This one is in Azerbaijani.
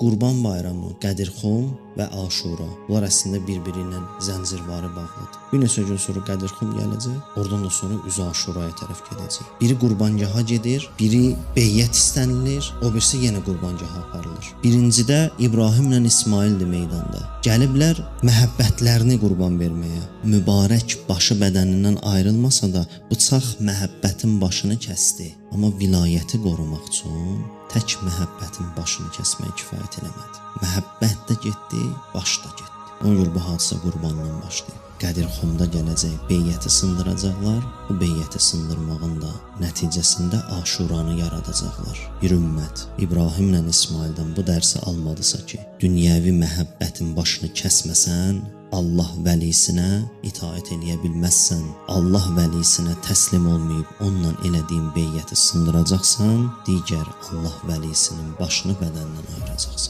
Qurban bayramı, Qədirxum və Aşura. Bunlar əslində bir-biri ilə zəncirvari bağlıdır. Bir neçə gün sonra Qədirxum gələcək, oradan da sonra üzü Aşuraya tərəf gedəcək. Biri qurbangaha gedir, biri beyyət istənilir, o birisi yenə qurbangaha aparılır. Birincidə İbrahimlə İsmaildir meydanda. Gəliblər məhəbbətlərini qurban verməyə. Mübarək başı bədənindən ayrılmasa da bıçaq məhəbbətin başını kəsdi. Amma vilayəti qorumaq üçün tək məhəbbətin başını kəsmək kifayət eləmədi. Məhəbbət də getdi, baş da getdi. Ona görə bu hadisə qurbandan başlayıb. Qədirxumda gələcək beyyəti sındıracaqlar. Bu beyyəti sındırmağın da nəticəsində Aşuranı yaradacaqlar. Bir ümmət İbrahimlə İsmaildən bu dərsi almadısa ki, dünyəvi məhəbbətin başını kəsməsən, Allah vəlisinə itaət eləyə bilməzsən, Allah vəlisinə təslim olmayıb onunla elədiyin beyyəti sındıracaqsan, digər Allah vəlisinin başını bədəndən ayıracaqsan.